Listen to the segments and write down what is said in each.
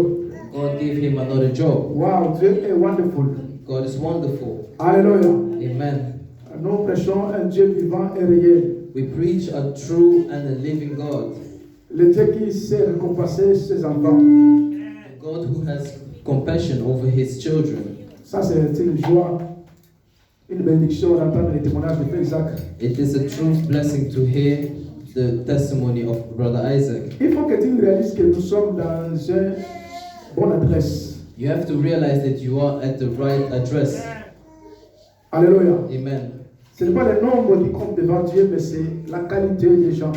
God gave him another job. Wow, Dieu est wonderful. God is wonderful. Alléluia. Amen. Nous prêchons un Dieu vivant et réel. We preach a true and a living God. Le Dieu qui sait récompenser ses enfants. A God who has compassion over his children. Ça, c'est une joie, une bénédiction d'entendre les témoignages de Frère Isaac. It is a true blessing to hear the testimony of Brother Isaac. Il faut que tu réalises que nous sommes dans une bonne adresse. You have to realize that you are at the right address. Alléluia. Amen. Ce n'est pas le nombre qui compte devant Dieu, mais c'est la qualité des gens.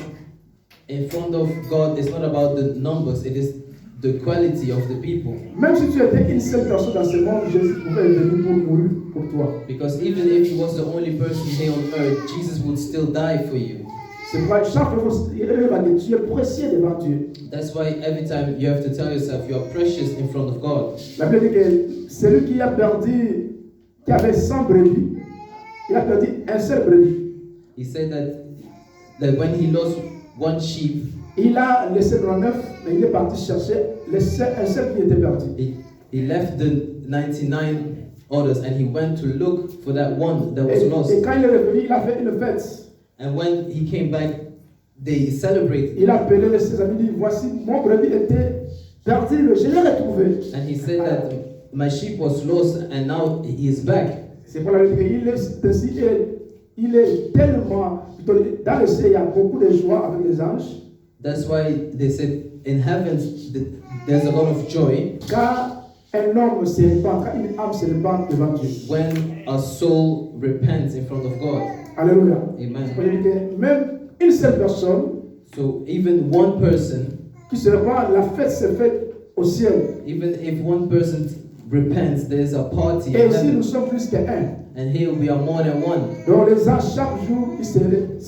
In front of God, it's not about the numbers, it is the quality of the people. Même si tu étais une seule personne dans ce monde, Jésus pouvait venir pour mourir pour toi. Because even if he was the only person here on earth, Jesus would still die for you. C'est pourquoi chaque fois que tu es précieux devant Dieu. That's why every time you have to tell yourself you are precious in front of God. La Bible dit que celui qui a perdu, qui avait 100 brebis, il a perdu un seul brebis. He said that when he lost one sheep, Il a laissé 99, mais il est parti chercher un seul qui était perdu. he left the 99 others and he went to look for that one that was lost. Et quand il est revenu, il a fait une fête. And when he came back, they celebrated. Il a appelé ses amis, il dit, voici, mon brebis était perdu, je l'ai retrouvé. And he said that my sheep was lost and now he is back. C'est pour la raison qu'il est tellement, dans le ciel, il y a beaucoup de joie avec les anges. That's why they said in heaven there's a lot of joy. Car un homme se répand, quand une âme se répand devant Dieu. When a soul repents in front of God. Alléluia. Amen. Même une seule personne, So even one person, qui se répand, la fête se fait au ciel. even if one person repents, there's a party Et in ici, nous heaven. sommes plus qu'un. And here we are more than one. Donc les anges, chaque jour, ils se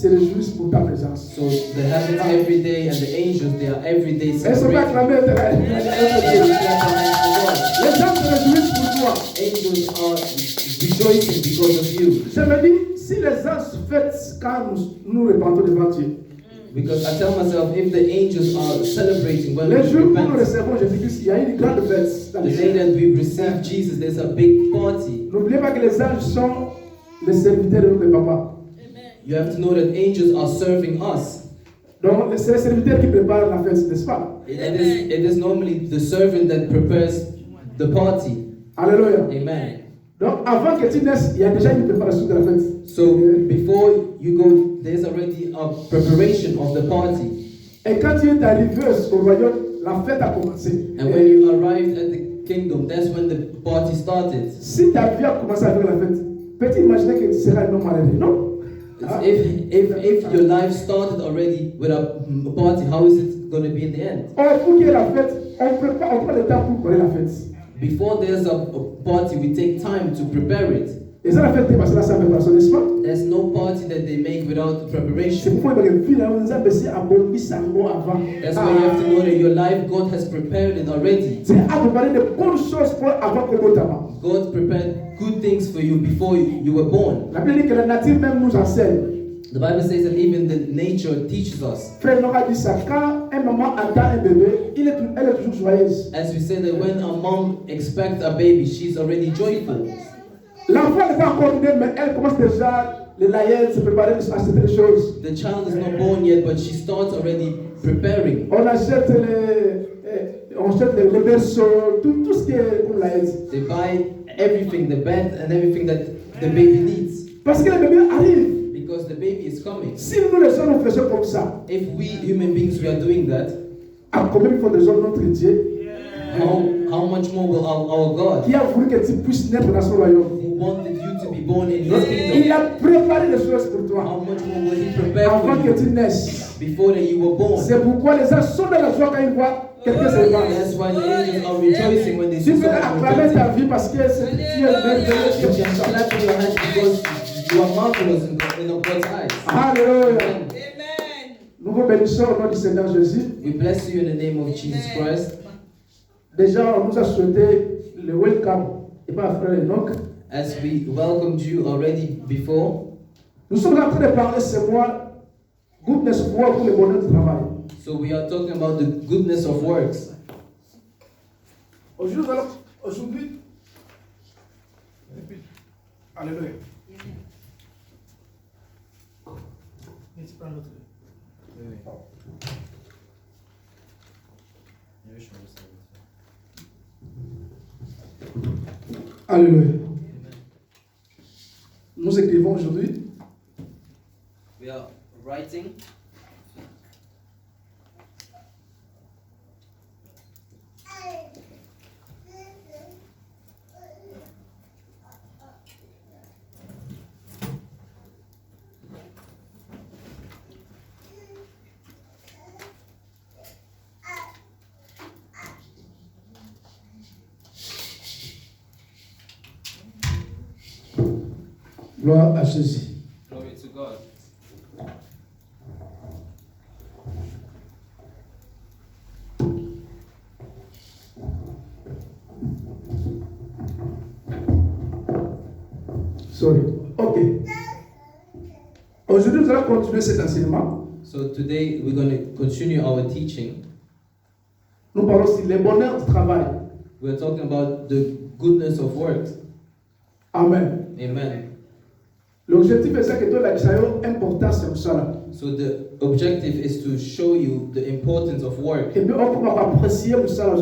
réjouissent pour ta présence. So the heavens every day and the angels, they are every day Elles sont pas celebrating. acclamées. Les gens se réjouissent pour toi. Angels are rejoicing because of you. Je me dis, si les anges fêtent quand nous répandons devant Dieu, Because I tell myself, if the angels are celebrating when les we jours où nous repent, recevons Jésus-Christ, il y a une grande fête. Dans the les day cieux. that we receive Jesus, there's a big party. N'oubliez pas que les anges sont les serviteurs de notre papa. You have to know that angels are serving us. Donc, c'est les serviteurs qui préparent la fête, n'est-ce pas? It is normally the servant that prepares the party. Alléluia. Amen. Donc, avant que tu naisses, il y a déjà une préparation de la fête. So before you go, there's already a preparation of the party. Et quand tu es arrivé au royaume, la fête a commencé. And when you arrived at the kingdom, that's when the party started. Si ta vie a commencé avec la fête, peux-tu imaginer que tu seras un homme malheureux? Non. If your life started already with a party, how is it going to be in the end? Or, pour qu'il y ait la fête, on prend le temps pour préparer la fête. Before there's a party, we take time to prepare it. Et ça, la fête est passée là sans préparation, n'est-ce pas? There's no party that they make without C'est preparation. pourquoi il y a une fille, on nous a baissé à bon sango avant. That's why you have to know that your life, God has prepared it already. C'est à préparer de bonnes choses pour avoir comme notamment. God prepared good things for you before you were born. La Bible dit que la nature même nous enseigne. The Bible says that even the nature teaches us. Frère Nora dit ça, quand un maman attend un bébé, elle est toujours joyeuse. As we say that when a mom expects a baby, she's already joyful. L'enfant n'est pas encore né, mais elle commence déjà les layers, se préparer à certaines choses. The child is not born yet, but she starts already preparing. On achète les berceaux, tout ce qui est comme layers. They buy everything, the bed and everything that the baby needs. Parce que le bébé arrive. Because the baby is coming. Si nous les hommes nous faisons comme ça, If we human beings we are doing that, à combien il faut des hommes notre Dieu how much more will our God, qui a voulu que tu puisses naître dans son royaume. who wanted you to be born in His Il kingdom, a préparé les choses pour toi how much more will He prepare avant for que tu you naisses. before that you were born? C'est pourquoi les gens sont dans la joie quand ils voient quelqu'un se répandre. That's why the angels are rejoicing when they Tu see peux someone acclamer ta repenting. vie parce que c'est Dieu merveilleux You qui can est clap in your hands because you are marvelous in God's eyes. Alléluia. Amen. Nous vous bénissons au nom du Seigneur Jésus. We bless you in the name of Jesus Christ. Déjà, on nous a souhaité le welcome et pas frère Enoch. As we welcomed you already before, Nous sommes en train de parler ce mois goodness of work pour le bonheur du travail. so we are talking about the goodness of works. Aujourd'hui, alléluia. Alléluia. Nous écrivons aujourd'hui. We are writing. Gloire à Jésus. Glory to God. Sorry. Ok. Aujourd'hui, nous allons continuer cet enseignement. So today we're going to continue our teaching. Nous parlons sur le bonheur du travail. We're talking about the goodness of work. Amen. Amen. L'objectif est ça que toi, la chaîne importance c'est ça. So the objective is to show you the importance of work, Et puis on peut apprécier ça.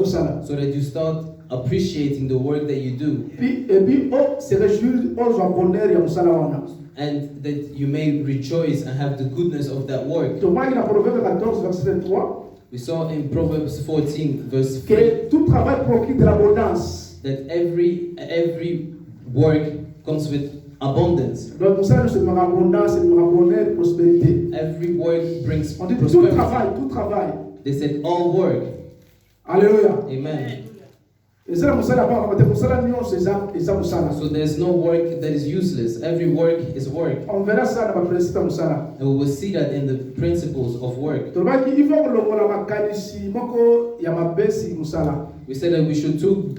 so that you start appreciating the work that you do, Et puis on se réjouit, on joue bonheur et ça là. and that you may rejoice and have the goodness of that work. Donc moi, il y a Proverbe 14 verset 23 We saw in Proverbs 14 verse 3 que tout travail procure de l'abondance. that every work comes with abundance. Donc pour ça, nous sommes abondance, c'est bonheur, prospérité. Every work brings On dit tout prosperity. travail, tout travail. They said all work. Alléluia. Amen. Et ça, nous allons pour ça, nous sommes ça. So there's no work that is useless. Every work is work. On verra ça dans la précédente ça. And we will see that in the principles of work. Donc il faut que l'on a makanisi, moko ya mabesi musala. We said that we should take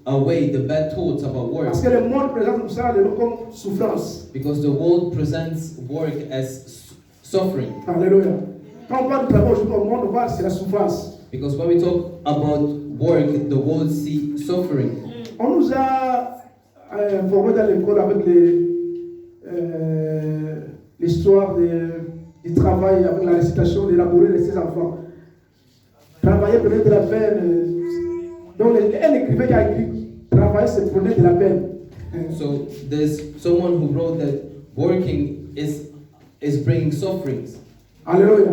away the bad thoughts about work, Parce que le monde présente musala comme souffrance. because the world presents work as suffering. Alléluia. Quand on parle de travail aujourd'hui au monde, on voit c'est la souffrance. Because when we talk about work, the world see suffering. On nous a formé dans l'école avec l'histoire du travail, avec la récitation d'élaborer les 6 enfants. Travailler prenait de la peine. Donc, un écrivain qui a écrit travailler, c'est prenait de la peine. So there's someone who wrote that working is bringing sufferings. Alléluia.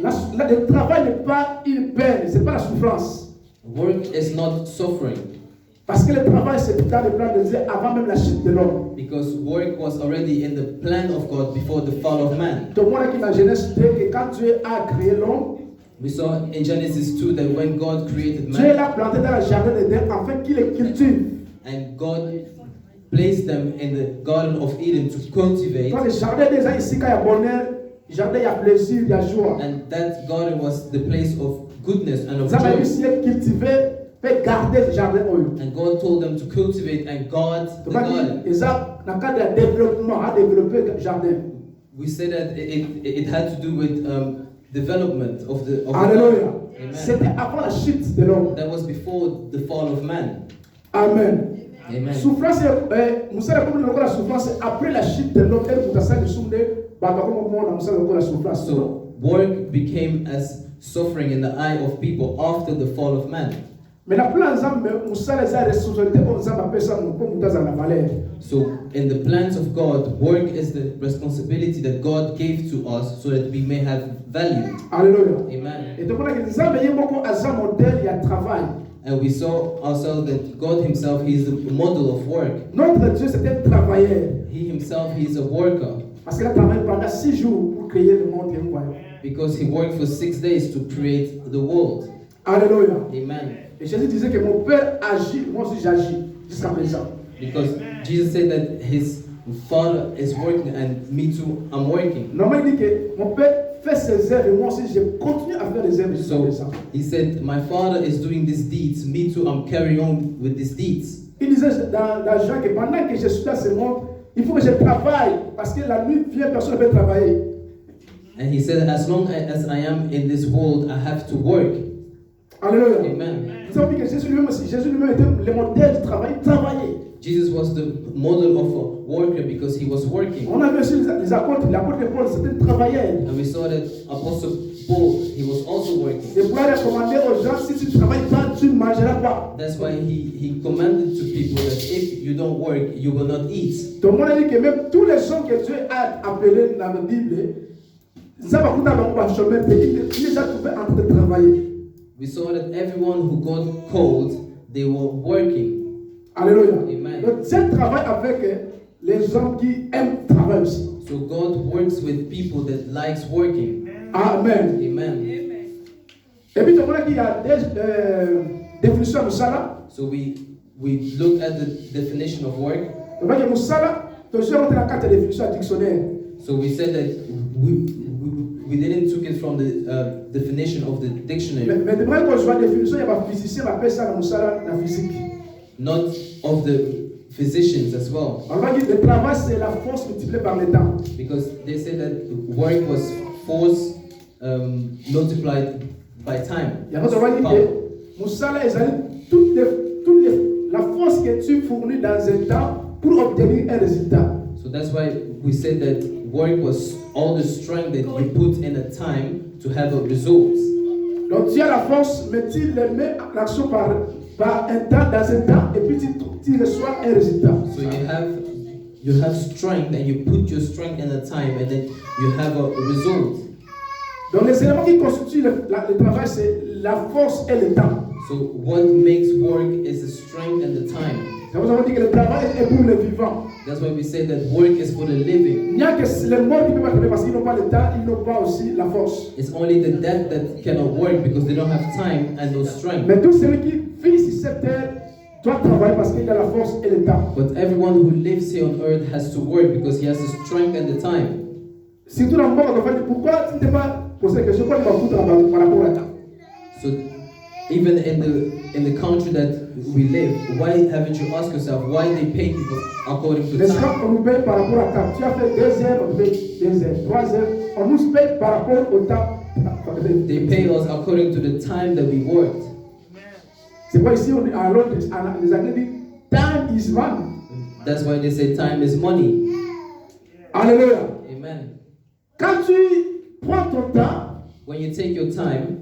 Le travail n'est pas une peine, ce n'est pas la souffrance. Work is not suffering, Parce que le travail, c'est dans le plan de Dieu avant même la chute de l'homme. because work was already in the plan of God before the fall of man. Donc, moi, qui dans Genèse 2, que quand Dieu a créé l'homme, We saw in Genesis 2 that when God created Dieu man l'a planté dans le jardin d'Éden afin qu'il les cultive. and God placed them in the Garden of Eden to cultivate, Quand le jardin des gens ici, quand il y a bonheur, le jardin, il y a plaisir, il y a joie. and that garden was the place of goodness and of Ça va joy. ici cultiver, fait garder le jardin. And God told them to cultivate and guard the Donc, garden. il y a dans le cadre de développement, à développer le jardin. We said that it had to do with development of the Alléluia. garden. Amen. C'était avant la chute de l'homme. That was before the fall of man. Amen. Amen. Souffrance, Moussa comme le la souffrance, c'est après la chute de l'homme, elle vous a ça de soulever, bah comme au moment Moussa le la souffrance. So work became as suffering in the eye of people after the fall of man. Mais la plan ensemble, Moussa les a responsabilités, on s'en appelle ça, comme dans la valeur. So in the plans of God, work is the responsibility that God gave to us so that we may have value. Alléluia. Amen. Et donc on a dit, Nzambe yé moko aza modèle ya travail. And we saw ourselves that God himself, he is the model of work. Notre Dieu c'était un travailleur. He himself, he is a worker, Parce qu'il a travaillé pendant 6 jours pour créer le monde et nous voyons. because he worked for 6 days to create the world. Alléluia. Amen. Et Jésus disait que mon Père agit, moi aussi j'agis jusqu'à présent. Because Jesus said that his Father is working and me too, I'm working. Normalement il dit que mon Père fait ses œuvres et moi aussi je continue à faire les œuvres jusqu'à So présent. he said, my Father is doing these deeds, me too, I'm carrying on with these deeds. Il disait dans Jean que pendant que je suis dans ce monde, il faut que je travaille parce que la nuit vient, personne ne peut travailler. And he said, as long as I am in this world, I have to work. Alléluia. Amen. Nous avons dit que Jésus lui-même était le modèle du travail, il travaillait. Jesus was the model of a worker because he was working. On a vu aussi les apôtres Paul, c'était un travailleur. And we saw that Apostle Paul, he was also working. Et pour recommander aux gens, si tu ne travailles pas, tu ne mangeras pas. That's why he commanded to people that if you don't work, you will not eat. Donc, on a dit que même tous les gens que Dieu a appelés dans la Bible, ils ont beaucoup de chômeurs, ils les ont trouvés en train de travailler. We saw that everyone who got called, they were working. Alléluia. Amen. Donc, Dieu travaille avec les gens qui aiment travailler aussi. So God works with people that likes working. Amen. Amen. Et puis, on a dit qu'il y a des définitions de ça. So we look at the definition of work. On va dire Moussala, tu as rentré la carte définition dictionnaire. So we said that we didn't took it from the definition of the dictionary. Mais de vrai, quand je vois la définition, il y a un physicien qui appelle ça Moussala la physique. Not of the physicians as well. On va dire que le travail, c'est la force multipliée par le temps. Because they say that work was force multiplied by time. Il y a on va dire que Moussala, la force que tu fournis dans un temps pour obtenir un résultat. So that's why we said that work was all the strength that you put in a time to have a result. Donc tu as la force, mais tu le mets en action par un temps, dans un temps, et puis tu reçois un résultat. So you have strength and you put your strength in a time and then you have a result. Donc les éléments qui constituent le travail, c'est la force et le temps. So what makes work is the strength and the time. Nous avons dit que le travail est pour le vivant. That's why we say that work is for the living. Il n'y a que les morts qui peuvent travailler parce qu'ils n'ont pas le temps, ils n'ont pas aussi la force. It's only the dead that cannot work because they don't have time and no strength. Mais tout celui qui vit sur cette terre doit travailler parce qu'il a la force et le temps. But everyone who lives here on earth has to work because he has the strength and the time. Surtout dans le monde, on va dire pourquoi tu ne t'es pas posé la question, pourquoi tu vas foutre par rapport à temps. So even in the country that we live, why haven't you asked yourself why they pay people according to Les time? gens, on nous paye par rapport à temps. Tu as fait 2 heures, on paye 2 heures, 3 heures. On nous paye par rapport au temps. They pay us according to the time that we worked. C'est pourquoi ici, à Londres, les Anglais disent time is money. That's why they say time is money. Alléluia. Amen. Quand tu prends ton temps, When you take your time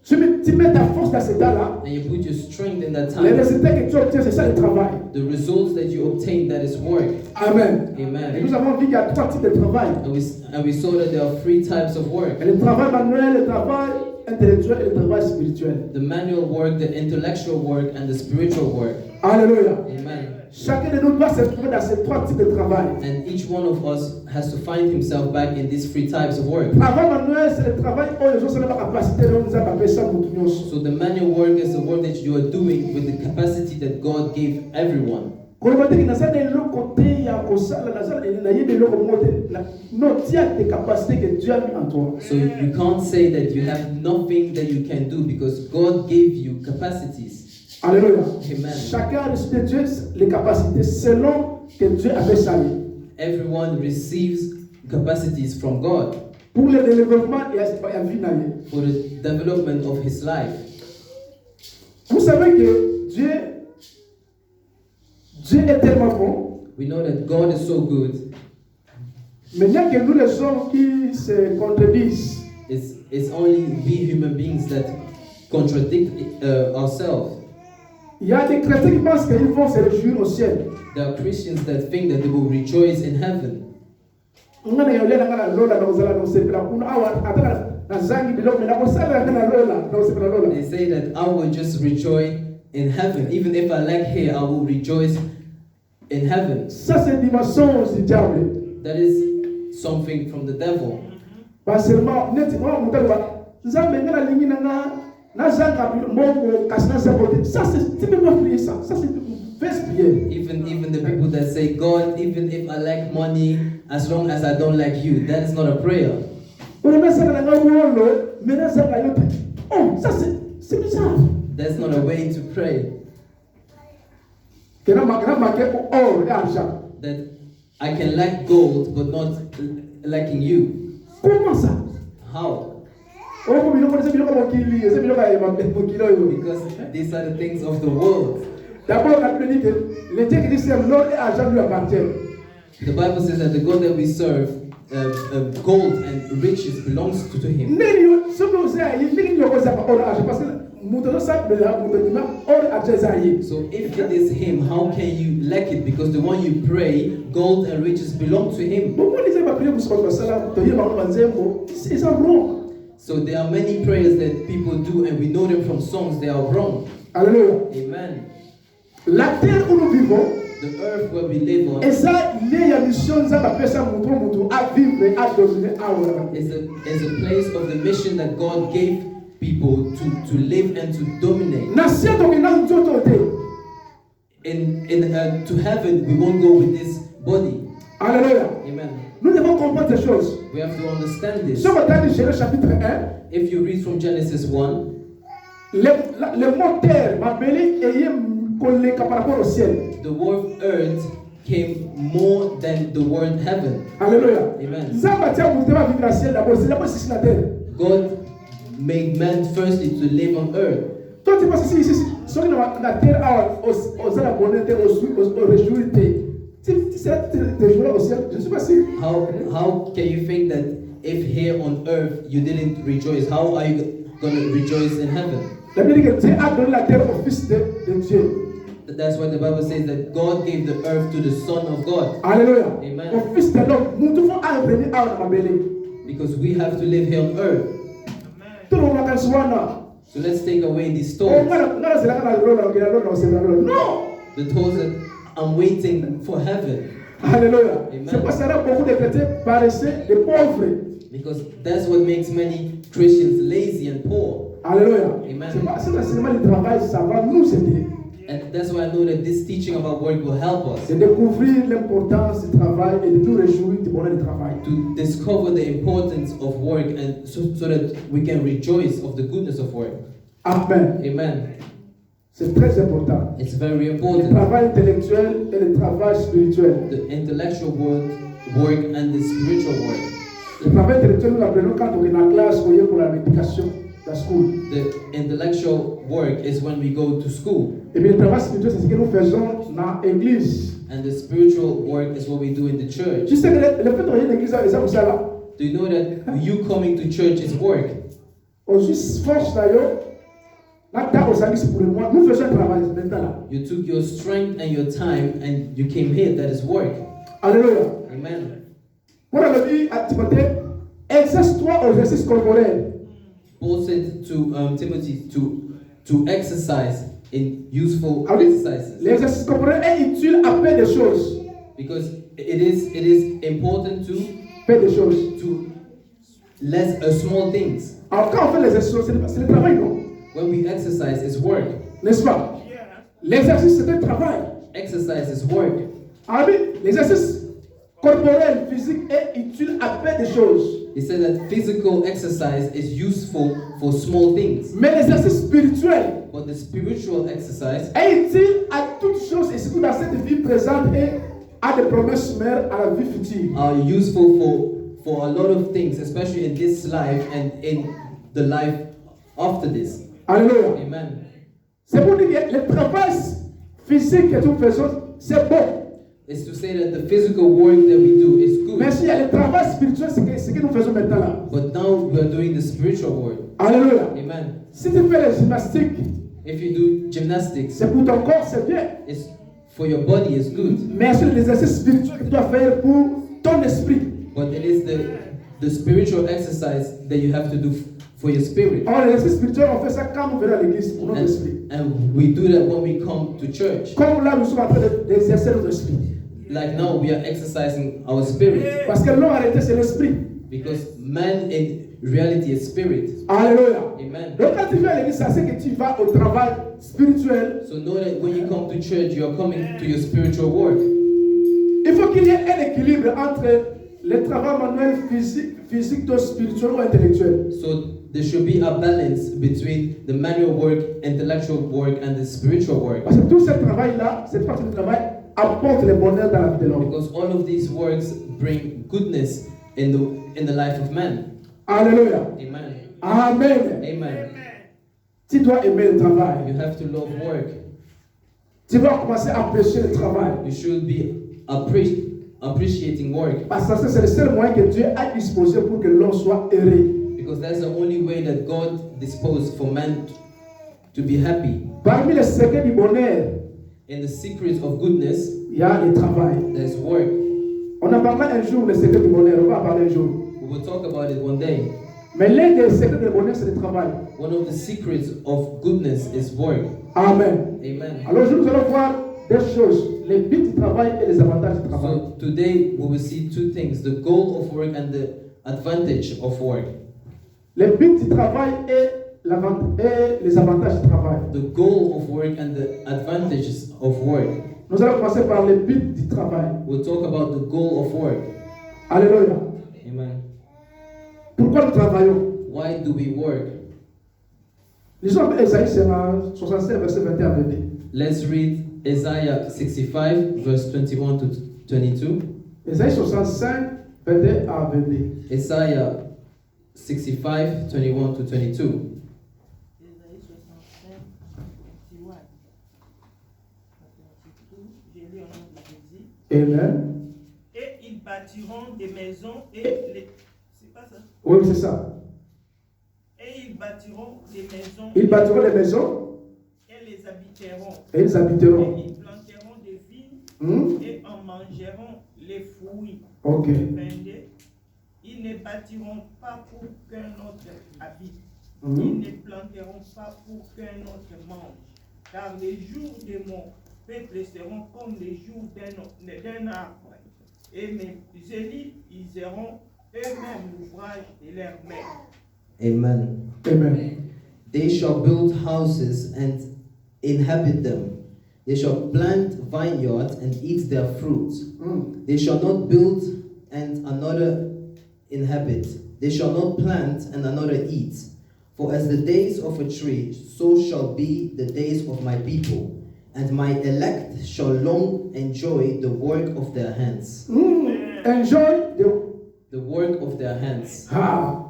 tu mets ta force dans ce temps-là, and you put your strength in that les time, résultats que tu obtiens, c'est ça le travail. the results that you obtain, that is work. Amen. Et Amen. nous avons vu qu'il y a 3 types de travail. And we saw that there are 3 types of work. Et le travail manuel, le travail intellectuel et le travail spirituel. The manual work, the intellectual work, and the spiritual work. Alléluia. Amen. Chacun de nous doit se trouver dans ces 3 types de travail. And each one of us has to find himself back in these 3 types of work. Le travail manuel, c'est le travail où les gens sont dans la capacité de nous appeler ça pour tous. So the manual work is the work that you are doing with the capacity that God gave everyone. Quand on dit que dans l'autre côté, il y a non, tu as des capacités que Dieu a mis en toi. So you can't say that you have nothing that you can do because God gave you capacities. Alléluia. Amen. Chacun a reçu de Dieu les capacités selon que Dieu avait choisi. Everyone receives capacities from God Pour le développement et la vie. for the development of his life. Vous savez que Dieu est tellement bon. We know that God is so good. Mais il y a que nous les gens qui se contredisent. It's only we human beings that contradict ourselves. Il y a des chrétiens qui pensent qu'ils vont se réjouir au ciel. There are Christians that think that they will rejoice in heaven. They say that I will just rejoice in heaven. Even if I lack hair, I will rejoice in heaven. Ça, c'est une dimension du diable. That is something from the devil. Pas seulement, ça c'est typiquement prier ça. Ça c'est first prier. Even the people that say, God, even if I lack money, as long as I don't like you, that is not a prayer. Oh, ça c'est bizarre. That's not a way to pray. That I can lack gold, but not lacking you. Comment ça? How? Oh, biloko eza biloko mokili, eza biloko ya mokili oyo. Because these are the things of the world. D'abord, la Bible dit que le Dieu qui dit serve, l'or et argent lui appartiennent. The Bible says that the God that we serve, gold and riches belongs to him. Ndenge yo, soki oza ye, ndenge yo kozapa or argent parce que moto no sa bela moto ndima or argent eza ye. So if it is him, how can you lack it? Because the one you pray, gold and riches belong to him. Beaucoup les ba prier pour ce qu'on sala, to yeba ba nzembo, c'est ça wrong. So there are many prayers that people do and we know them from songs, they are wrong. Alléluia. Amen. La terre où nous vivons, The earth where we live on et ça, il y a mission nzamba pesa mutu à vivre, à dominer, à ouvrir. is a place of the mission that God gave people to live and to dominate. Nation donc na nzoto te. To heaven, we won't go with this body. Alléluia. Amen. Nous devons comprendre ces choses. We have to understand this. Si on regarde Genèse chapitre 1, If you read from Genesis 1, le mot terre m'a belé et collé par rapport au ciel. the word earth came more than the word heaven. Alléluia. Amen. Nzamba tia mutu va vivre dans le ciel d'abord, c'est d'abord ici sur la terre. God made man firstly to live on earth. Toi tu penses ici, sur la terre, aux la bonne terre, aux réjouir. Tu sais, tes jours au ciel, je ne sais pas si. How can you think that if here on earth you didn't rejoice, how are you going to rejoice in heaven? La Bible dit que Dieu a donné la terre au Fils de Dieu. That's why the Bible says that God gave the earth to the Son of God. Alléluia. Amen. Au Fils de l'homme, nous devons venir à la belé. Because we have to live here on earth. Tout le monde va se voir. So let's take away these Oh, stories. non. The thoughts that I'm waiting for heaven. Alléluia. Amen. C'est pour ça que beaucoup de chrétiens paraissaient des pauvres. Because that's what makes many Christians lazy and poor. Alléluia. Amen. C'est pas seulement le travail, ça va nous aider. And that's why I know that this teaching about work will help us De découvrir l'importance du travail et de nous réjouir du bonheur du travail. to discover the importance of work and so that we can rejoice of the goodness of work. Amen. Amen. C'est très important. It's very Le important. travail intellectuel et le travail spirituel. The intellectual work and the spiritual work. Le travail intellectuel, nous l'appelons quand on est en classe, on est pour la médication, la school. The intellectual work is when we go to school. Et bien le travail spirituel, c'est ce que nous faisons dans l'église. And the spiritual work is what we do in the church. Tu sais que le fait de venir à l'église, c'est pour ça là. Do you know that you coming to church is work? On juste force d'ailleurs. Là, au service pour le mois, nous faisons un travail maintenant là. You took your strength and your time and you came here. That is work. Alléluia. Amen. Pour le dit à Timothée, exerce-toi aux exercices corporels. Paul said to Timothy to exercise in useful Ah oui, exercises l'exercice corporel est utile à faire des choses. because it is important Faire des choses. to less small things. Alors quand on fait l'exercice, c'est le travail, non? When we exercise, it's work. N'est-ce pas? L'exercice, c'est un travail. Exercise is work. Ah oui, l'exercice corporel, physique est utile à faire des choses. He said that physical exercise is useful for small things, Mais l'exercice spirituel but the spiritual exercise est utile à toutes choses et surtout dans cette vie présente et à des promesses mères à la vie future. are useful for a lot of things, especially in this life and in the life after this. Alléluia. Amen. C'est pour dire que le travail physique que nous faisons, c'est bon. It's to say that the physical work that we do is good, Mais s'il y a le travail spirituel, c'est ce que nous faisons maintenant là. but now we are doing the spiritual work. Alléluia. Amen. Si tu fais les gymnastiques, If you do gymnastics, c'est pour ton corps, c'est bien. it's for your body, it's good, Mais c'est l'exercice spirituel que tu dois faire pour ton esprit. but it is the spiritual exercise that you have to do for your spirit. Or, l'exercice spirituel, on fait ça quand nous venons à l'église pour notre esprit. And we do that when we come to church. Comme là, nous sommes en train d'exercer notre esprit. Like now, we are exercising our spirit Parce que l'homme arrêté, c'est l'esprit. because man in reality is spirit. Alléluia. Amen. Donc, quand tu viens à l'église, ça c'est que tu vas au travail spirituel. So know that when you come to church, you are coming to your spiritual work. Il faut qu'il y ait un équilibre entre le travail manuel, physique, spirituel ou intellectuel. So there should be a balance between the manual work, intellectual work, and the spiritual work. Parce que tout ce travail-là, cette partie du travail, apporte le bonheur dans la vie de l'homme. Because all of these works bring goodness in the life of man. Alléluia. Amen. Amen. Amen. Tu dois aimer le travail. You have to love work. Tu vas commencer à apprécier le travail. You should be appreciating work. Parce que c'est le seul moyen que Dieu a disposé pour que l'homme soit heureux. Because that's the only way that God disposed for man to be happy. Parmi les secrets du bonheur, In the secret of goodness, il y a le travail. there's work. On a parlé un jour des secrets du bonheur. On va en parler un jour. We will talk about it one day. Mais l'un des secrets du bonheur, c'est le travail. One of the secrets of goodness is work. Amen. Amen. Alors aujourd'hui, nous allons voir deux choses. Les buts du travail et les avantages du travail. So today we will see two things: the goal of work and the advantage of work. Les buts du travail et les avantages du travail. The goal of work and the advantages of work. Nous allons commencer par les buts du travail. We'll talk about the goal of work. Alléluia. Amen. Pourquoi nous travaillons? Why do we work? Lisons Ésaïe 65, verset 21 à 22. Let's read Isaiah 65, verse 21 to 22. Ésaïe 65, 21 à 22. Isaiah 65, 21 to 22. Ésaïe 65, 21. J'ai lu au nom de Jésus. Amen. Et ils bâtiront des maisons et les... C'est pas ça? Oui, c'est ça. Et ils bâtiront des maisons. Ils bâtiront les maisons Et les habiteront. et ils Et habiteront. ils planteront des vignes Hmm? et en mangeront les fruits. Ok. 22. Ils ne bâtiront pas pour qu'un autre habite. Ils Hmm? ne planteront pas pour qu'un autre mange. Car les jours de mon peuple seront comme les jours d'un arbre. Et mes élus, ils auront eux-mêmes l'ouvrage de leurs mains. Amen. Amen. They shall build houses and inhabit them. They shall plant vineyards and eat their fruits. Hmm. They shall not build and another inhabit. They shall not plant and another eat. For as the days of a tree, so shall be the days of my people. And my elect shall long enjoy the work of their hands. Hmm. Enjoy The work of their hands. Ah.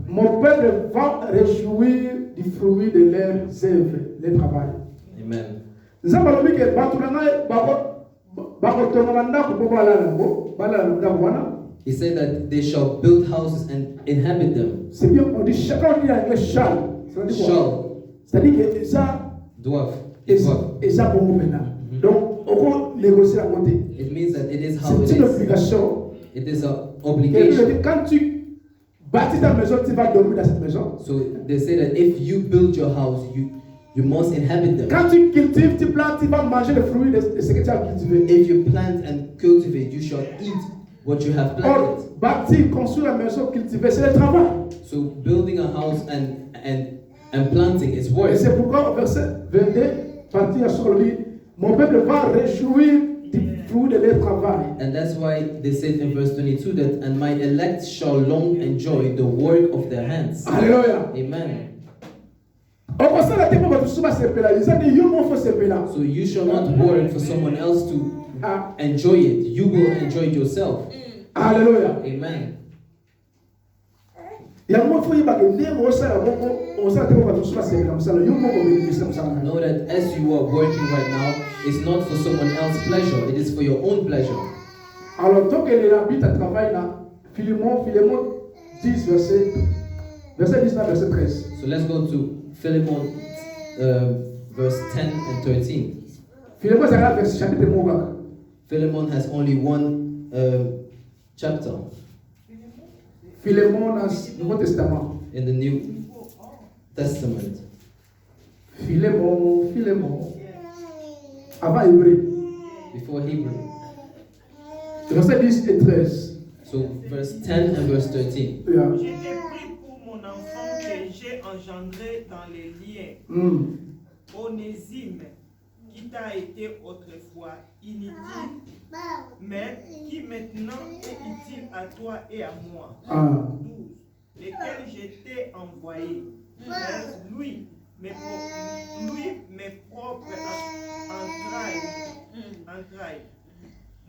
Mon peuple va réjouir du fruit de leurs œuvres, le travail. Amen. Nous avons dit que He said that they shall build houses and inhabit them. c'est bien, on dit chacun dit en anglais shall. Ça veut dire quoi? Shall, C'est-à-dire que ça, doivent, et it doivent. ça pour nous maintenant. Donc, on peut négocier à côté. It means that it is how it C'est une is. obligation. It is an Et obligation. quand tu bâtis ta maison, tu vas dormir dans cette maison. So they say that if you build your house, you must inhabit them. Quand tu cultives, tu plantes, tu vas manger le fruit de ce que tu as cultivé. If you plant and cultivate, you shall eat what you have Or, planted. bâtir, construire la maison, cultiver, c'est le travail. So building a house and planting is Et work. c'est pourquoi au verset 22, partir sur lui, mon peuple va réjouir du fruit de leur travail. And that's why they said in verse 22 that, and my elect shall long enjoy the work of their hands. Alléluia. Amen. On constate la tête pour tout se péla. Ils ont dit, yo, mon faut se péla. So you shall not work for someone else to Ah, enjoy it. You will enjoy it yourself. Alléluia. Amen. Il y a un mot faut y baguer. Né, on sait la bonne, on sait la tête pour tout se péla. On sait le yo, mon bénéfice, on sait la. Know that as you are working right now, it's not for someone else's pleasure, it is for your own pleasure. Alors, tant que les habite à travail là, Philémon 10, verset 19, verset 13. So let's go to Philemon verse 10 and 13. Philémon, c'est un verset, chapitre de Mouba. Philemon has only one chapter Philémon dans le Nouveau Testament. in the New Testament. Philémon. Avant Hébreu. Before Hebrew. Verset 10 et 13. So verse 10 and verse 13. Yeah. Je t'ai pris pour mon enfant que j'ai engendré dans les liens. Mm. Onésime, qui t'a été autrefois inutile, mais qui maintenant est utile à toi et à moi. Ah. 12. Lesquels je t'ai envoyé. 13. Lui, mes propres entrailles.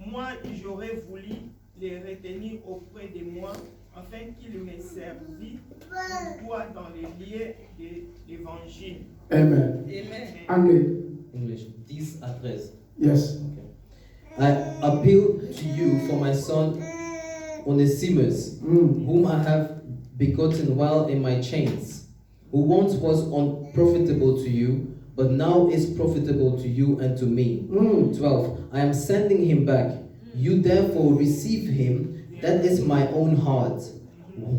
Moi, j'aurais voulu les retenir auprès de moi, afin qu'il m'ait servi pour toi dans les lieux de l'évangile. Amen. Anglais. English. 10 à 13. Yes. I appeal to you for my son Onesimus, whom I have begotten while in my chains, who once was unprofitable to you, but now is profitable to you and to me. 12. I am sending him back. You therefore receive him, that is my own heart,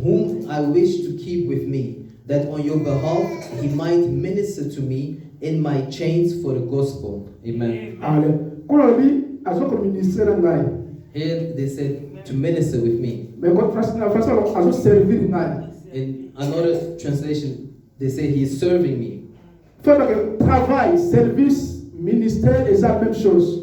whom I wish to keep with me, that on your behalf he might minister to me in my chains for the gospel. Amen. Amen. Kolobi azoko ministre na ngai. Here they said to minister with me. Mais quand na façon azo servir ngai. In another translation, they say he is serving me. Fait que travail, service, ministère est la même chose.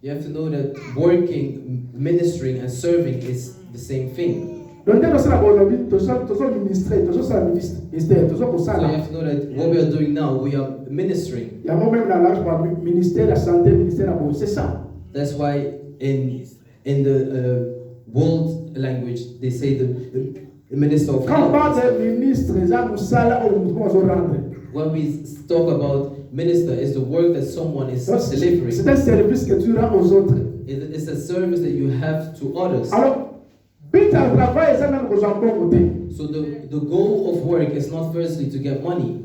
You have to know that working, ministering, and serving is the same thing. Donc dès que ça bolobi, toujours ministrer, toujours ça ministère, toujours pour ça So you là. have to know that what we are doing now, we are ministering. Il y a même la large par ministère la santé, ministère la bonne, c'est ça. That's why in the world language they say the minister of Quand on health. parle de ministre, ça nous sala au mouvement à rendre. When we talk about minister, is the work that someone is C'est delivering. un service que tu rends aux autres. It's a service that you have to others. Alors, but un travail, ça n'a pas bon côté. So the goal of work is not firstly to get money,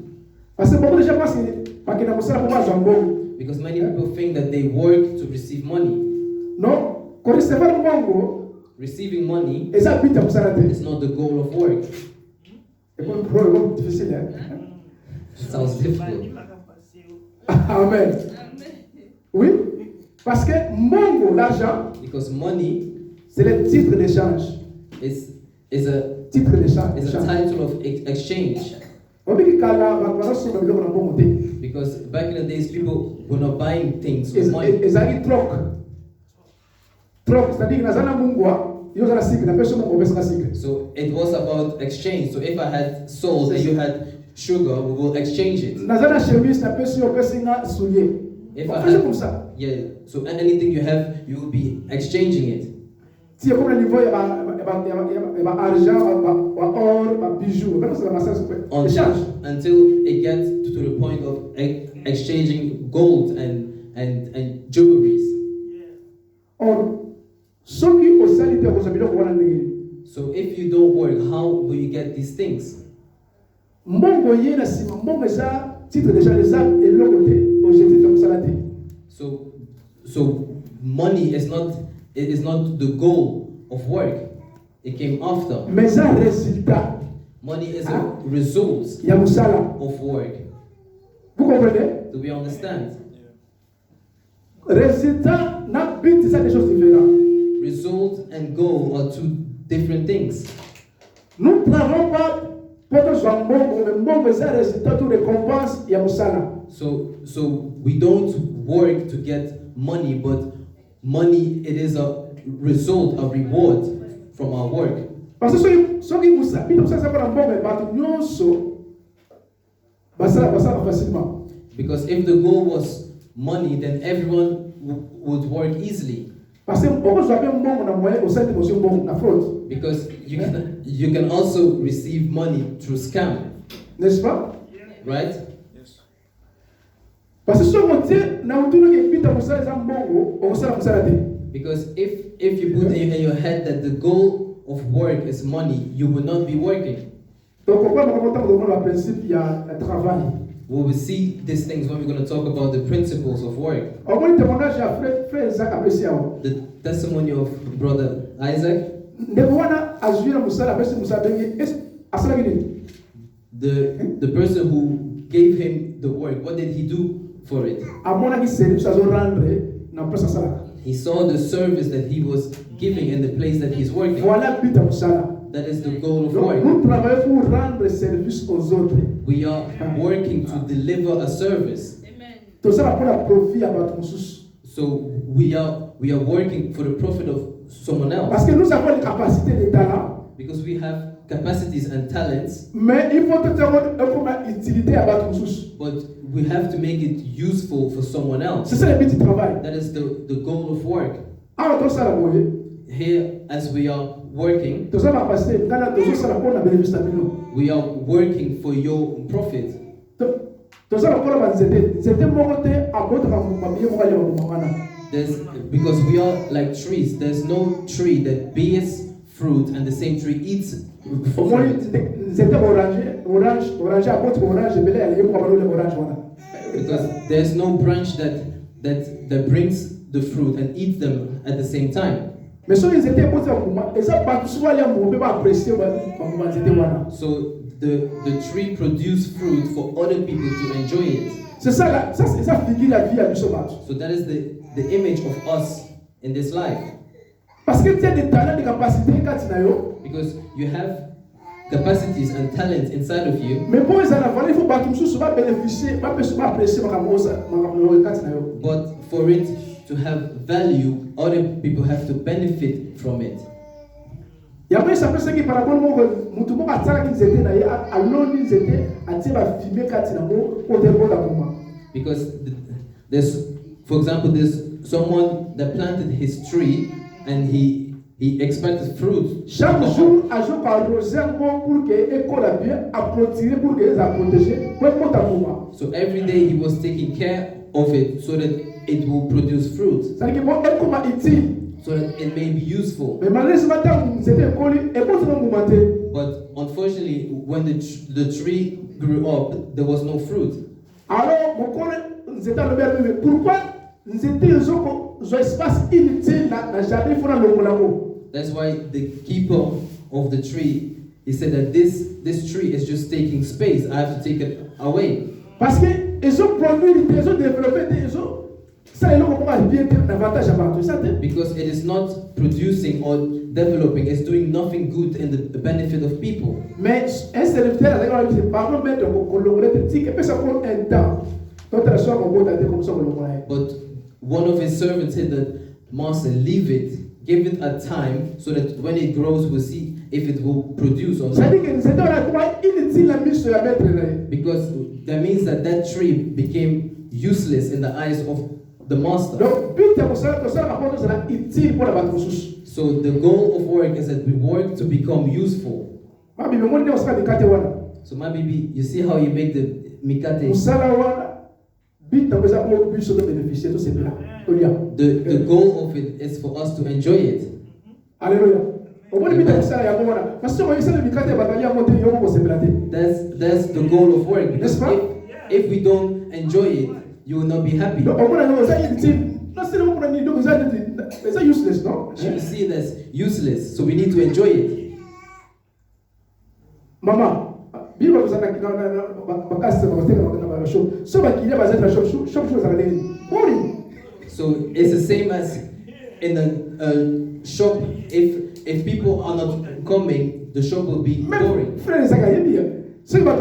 Parce que beaucoup de gens pensent que na musala pour moi jambon. because many people think that they work to receive money. Non, quand recevoir mongo, Receiving money et ça bita musala te. is not the goal of work. Et comme problème difficile hein. It sounds difficult. Amen. Oui, parce que mongo l'argent, Because money c'est le titre d'échange. is a Titre d'échange. title of exchange. On dit que kala va sur le biloko na bon côté. Because back in the days, people were not buying things with money. Ezali troc. Troc, c'est-à-dire que nazana mungwa, yo zala sikre, na peso mungo pesa sikre. So it was about exchange. So if I had salt and you had sugar, we will exchange it. Nazana chemise, na peso yo pesa nga soulier. If On I fait comme ça. had, yeah. So anything you have, you will be exchanging it. Si comme le niveau ya ba argent, ba or, ba bijoux, comment ça va ça échange. Until it gets to the point of exchanging gold and jewelries. Or soki osali te kozabilo ko wana ndenge. So if you don't work, how will you get these things? Mbongo ye na sima mbongo eza titre d'échange eza eloko te objectif ya mosala te. So money is not the goal of work. It came after. Mais eza résultat Money is a result ya mosala. of work. Vous comprenez? Do we understand? Résultat na but c'est des choses différentes. Result and goal are two different things. Nous ne travaillons pas pour que soit mbongo, mais mbongo eza résultat de récompense ya mosala. So we don't work to get money, but money, it is a result, a reward from our work. Parce que soki mosala ça pour mbongo bato nyonso basala facilement. Because if the goal was money, then everyone would work easily. Parce que beaucoup soit bien mbongo na moyen au sein de monsieur mbongo na fraude. Because you can also receive money through scam, N'est-ce pas? right? Parce que si on tient na utuno ke pita mosala za mbongo, okosala mosala te. Because if you put in your head that the goal of work is money, you will not be working. Donc on va commenter le principe ya travail. We will see these things when we're going to talk about the principles of work. On va témoignage ya frère Isaac apprécié. The testimony of brother Isaac. Ndeko wana azuira mosala apesi mosala bengi asala gini. The person who gave him the work, what did he do for it? Amona ki service azo rendre na place sala. He saw the service that he was giving in the place that he's working. Voilà but mosala. That is the goal of Donc work. nous travaillons pour rendre service aux autres. We are working to deliver a service. Tout ça pour la profit à bato mususu. So we are working for the profit of someone Parce else. que nous avons les capacités de talent, Because we have capacities and talents, mais il faut tout avoir une utilité à bato mususu. but we have to make it useful for someone else. C'est ça le but du travail. That is the goal of work. Alors tout ça la moye. Here, as we are working. Toza ba pasteur, kana tozo sala pona bénéfice na bino. We are working for your profit. Toza ba pona ba nzete, nzete moko te abota ka mabiye moko ya ba mwana. Because we are like trees. There's no tree that bears fruit and the same tree eats fruit. Nzete orange abota orange bele ya yemo ba le orange wana. Because there's no branch that brings the fruit and eats them at the same time. Mais so nzete abota kuma, eza ba tusuwa ya mo be ba apprécier ba nzete wana. So the tree produce fruit for other people to enjoy it. C'est ça là, ça c'est ça figure la vie à biso ba. So that is the image of us in this life. Parce que tu as des talents, des capacités quand tu yo. Because you have capacities and talents inside of you. Mais pour ça la valeur, il faut pas tout ça bénéficier, pas apprécier ma quand tu yo. But for it to have value, other people have to benefit from it. Il y a même ça parce que par rapport au mutu mo ataka ki zete na ya aloni zete ati ba filmer quand tu mo pour te bonda kuma. Because there's, for example, there's someone that planted his tree and he expected fruit. Chaque jour, à jour par roser pour que école bien à protéger pour que les a protéger pour monta kuma. So every day he was taking care of it so that it will produce fruit. Ça dit que bon elle kuma utile. So that it may be useful. Mais malheureusement c'était école et pour ça mo monter. But unfortunately, when the tree grew up, there was no fruit. Alors mon collègue c'était le verbe mais pourquoi c'était zo espace inutile na jardin fona longolamo. That's why the keeper of the tree, he said that this tree is just taking space. I have to take it away. Parce que ils ont produit, ils ont développé, ils ont ça ils ont comment bien davantage à partout ça. Because it is not producing or developing, it's doing nothing good in the benefit of people. Mais un serviteur avec un c'est pas le mettre au longolé petit que ça prend un temps. D'autres soirs on peut comme ça au longolé. But one of his servants said that, Master, leave it, give it a time, so that when it grows, we'll see if it will produce or Ça not. dit que c'est dans la quoi inutile la mise sur la mettre là. Because that means that tree became useless in the eyes of the master. Donc but pour ça rapport c'est utile pour la ressource. So the goal of work is that we work to become useful. Ma bibi mo ne osaka mikate wana. So my baby, you see how you make the mikate? Usala wana but pour ça pour but sur bénéficier tout c'est bien. The goal of it is for us to enjoy it. Alléluia. Au moins but usala ya wana. Parce que moi ça mikate batalia monter yo ko c'est blaté. That's the goal of work. Because if we don't enjoy it, you will not be happy. Donc au moins on ça utile. Non c'est le monde ni donc ça useless non? You see it as useless, so we need to enjoy it. Maman, bible vous avez bakasi ba shop. So ba kilia ba zeta shop chose à boring. So it's the same as in a shop. If people are not coming, the shop will be boring. Frère, ça gagne bien. C'est ba